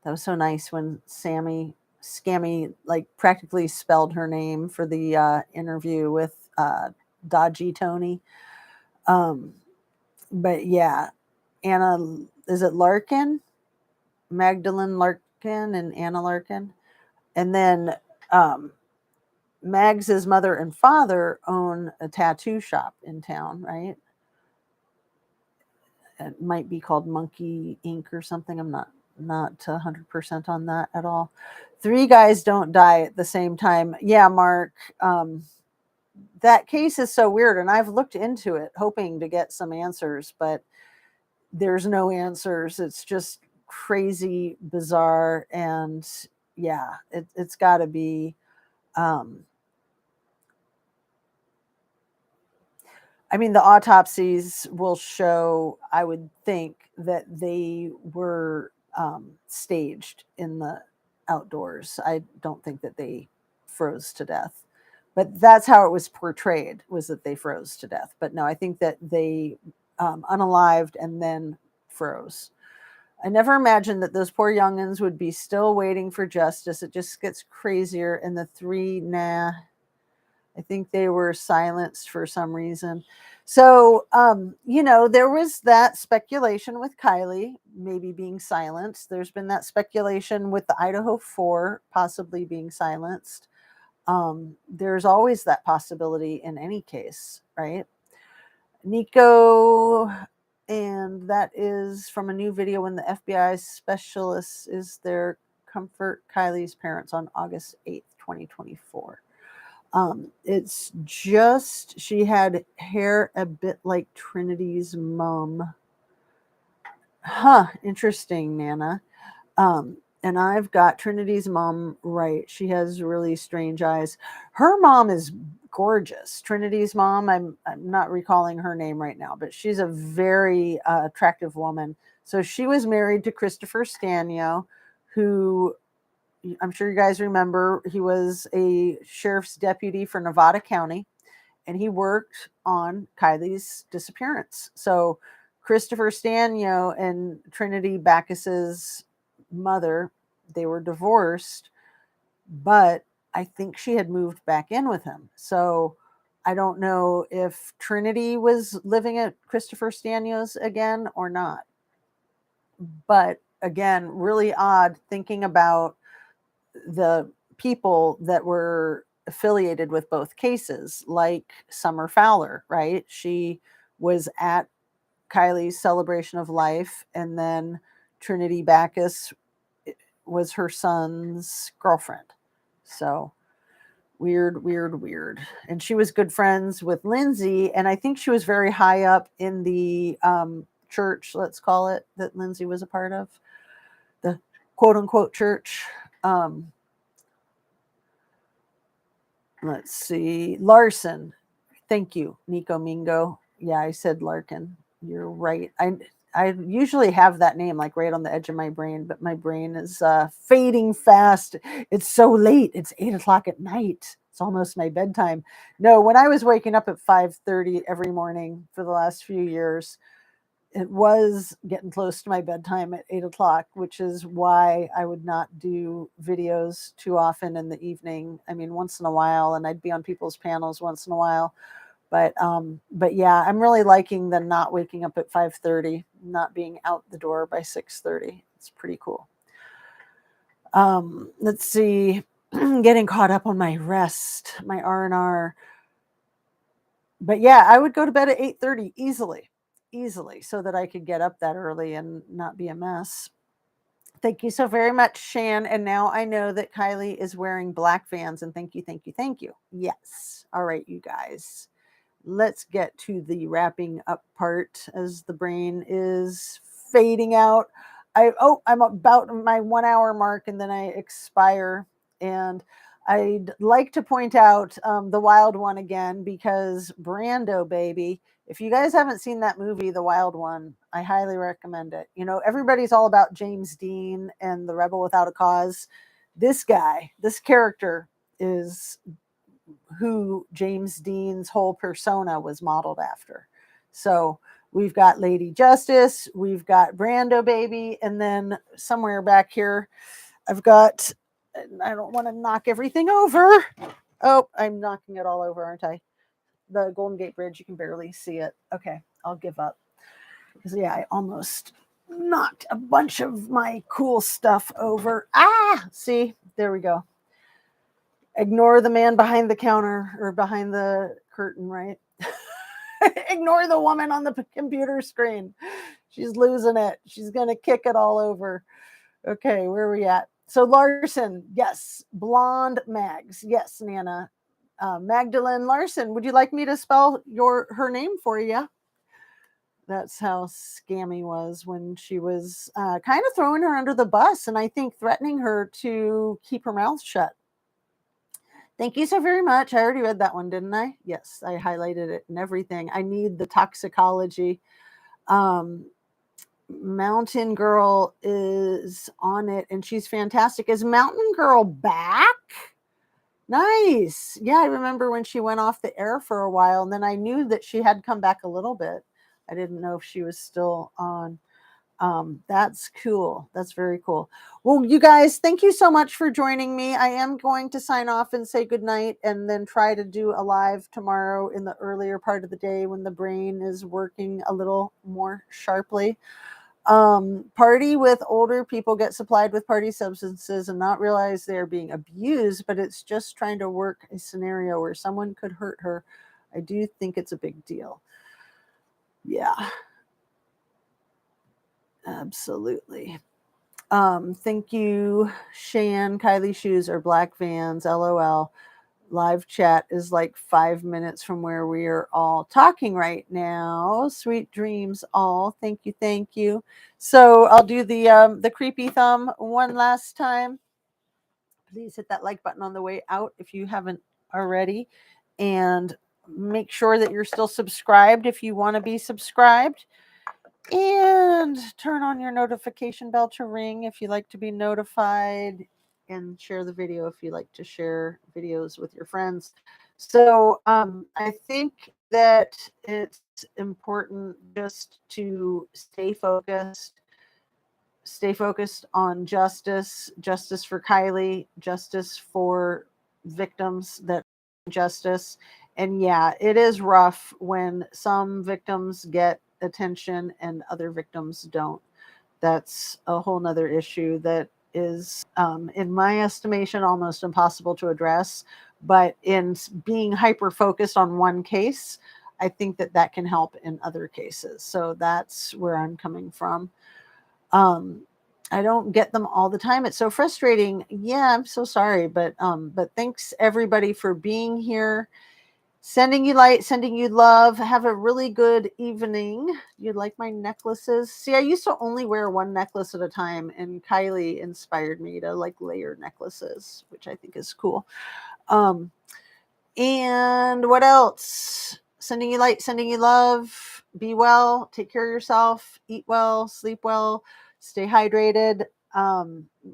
That was so nice when Scammy like practically spelled her name for the interview with Dodgy Tony. But yeah, Anna, is it Larkin? Magdalene Larkin and Anna Larkin. And then Mags's mother and father own a tattoo shop in town, right? It might be called Monkey Ink or something. I'm not 100% on that at all. 3 guys don't die at the same time. Yeah, Mark. That case is so weird, and I've looked into it hoping to get some answers, but there's no answers. It's just crazy, bizarre, and yeah, it's got to be. I mean, the autopsies will show, I would think, that they were staged in the outdoors. I don't think that they froze to death, but that's how it was portrayed, was that they froze to death. But no, I think that they unalived and then froze. I never imagined that those poor youngins would be still waiting for justice. It just gets crazier. And the 3, nah, I think they were silenced for some reason. So, there was that speculation with Kiely maybe being silenced. There's been that speculation with the Idaho 4 possibly being silenced. There's always that possibility in any case, right? Nico, and that is from a new video when the FBI specialist is there, comfort Kiely's parents on August 8th, 2024. It's just, she had hair a bit like Trinity's mom. Huh, interesting, Nana. And I've got Trinity's mom right. She has really strange eyes. Her mom is gorgeous. Trinity's mom, I'm not recalling her name right now, but she's a very attractive woman. So she was married to Christopher Stanio, who I'm sure you guys remember. He was a sheriff's deputy for Nevada County, and he worked on Kiely's disappearance. So Christopher Stanio and Trinity Backus's mother, they were divorced, but I think she had moved back in with him. So I don't know if Trinity was living at Christopher Stanio's again or not. But again, really odd thinking about the people that were affiliated with both cases, like Summer Fowler, right? She was at Kiely's celebration of life, and then Trinity Backus was her son's girlfriend. So weird, weird, weird. And she was good friends with Lindsay, and I think she was very high up in the church, let's call it, that Lindsay was a part of, the quote unquote church. Let's see. Larson. Thank you, Nico Mingo. Yeah, I said Larkin. You're right. I usually have that name like right on the edge of my brain, but my brain is fading fast. It's so late. It's 8:00 at night. It's almost my bedtime. No, when I was waking up at 5:30 every morning for the last few years, it was getting close to my bedtime at 8:00, which is why I would not do videos too often in the evening. I mean, once in a while, and I'd be on people's panels once in a while. But yeah, I'm really liking the not waking up at 5:30, not being out the door by 6:30. It's pretty cool. Let's see, getting caught up on my rest, my R&R. But yeah, I would go to bed at 8:30 easily, so that I could get up that early and not be a mess. Thank you so very much, Shan. And now I know that Kiely is wearing black Vans, and thank you, thank you, thank you. Yes. All right, you guys. Let's get to the wrapping up part as the brain is fading out. I'm about my 1 hour mark, and then I expire. And I'd like to point out the Wild One again, because Brando, baby. If you guys haven't seen that movie, The Wild One, I highly recommend it. You know, everybody's all about James Dean and The Rebel Without a Cause. This guy, this character is who James Dean's whole persona was modeled after. So we've got Lady Justice, we've got Brando, baby, and then somewhere back here, I've got, I don't want to knock everything over. Oh, I'm knocking it all over, aren't I? The Golden Gate Bridge, you can barely see it. Okay, I'll give up. Because, yeah, I almost knocked a bunch of my cool stuff over. Ah, see, there we go. Ignore the man behind the counter or behind the curtain, right? Ignore the woman on the computer screen. She's losing it. She's going to kick it all over. Okay, where are we at? So Larson, yes. Blonde Mags, yes, Nana. Magdalene Larson, would you like me to spell her name for you? That's how scammy was when she was kind of throwing her under the bus and I think threatening her to keep her mouth shut. Thank you so very much. I already read that one, didn't I? Yes, I highlighted it and everything. I need the toxicology. Mountain Girl is on it and she's fantastic. Is Mountain Girl back? Nice. Yeah, I remember when she went off the air for a while and then I knew that she had come back a little bit. I didn't know if she was still on. That's cool. That's very cool. Well, you guys, thank you so much for joining me. I am going to sign off and say goodnight and then try to do a live tomorrow in the earlier part of the day when the brain is working a little more sharply. Party with older people get supplied with party substances and not realize they're being abused, but it's just trying to work a scenario where someone could hurt her. I do think it's a big deal. Yeah. Absolutely. Thank you, Shan. Kiely shoes are black Vans. LOL. Live chat is like 5 minutes from where we are all talking right now. Sweet dreams, all. Thank you, thank you. So I'll do the creepy thumb one last time. Please hit that like button on the way out if you haven't already, and make sure that you're still subscribed if you want to be subscribed. And turn on your notification bell to ring if you like to be notified, and share the video if you like to share videos with your friends. So I think that it's important just to stay focused on justice for Kiely, justice for victims that justice. And yeah, it is rough when some victims get attention and other victims don't. That's a whole nother issue that is, in my estimation, almost impossible to address. But in being hyper focused on one case, I think that can help in other cases. So that's where I'm coming from. I don't get them all the time. It's so frustrating. Yeah, I'm so sorry, but thanks everybody for being here. Sending you light, sending you love. Have a really good evening. You like my necklaces? See, I used to only wear one necklace at a time, and Kiely inspired me to like layer necklaces, which I think is cool. And what else? Sending you light, sending you love. Be well, take care of yourself, eat well, sleep well, stay hydrated.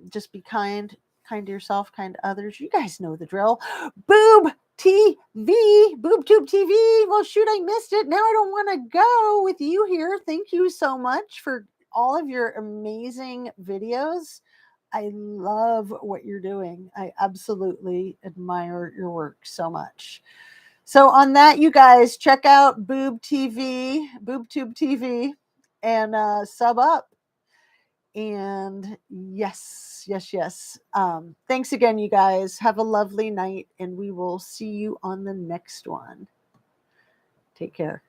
Just be kind to yourself, kind to others. You guys know the drill. Boob TV, BoobTube TV. Well, shoot, I missed it. Now I don't want to go with you here. Thank you so much for all of your amazing videos. I love what you're doing. I absolutely admire your work so much. So on that, you guys check out BoobTube TV, and sub up. And yes. Thanks again, you guys. Have a lovely night, and we will see you on the next one. Take care.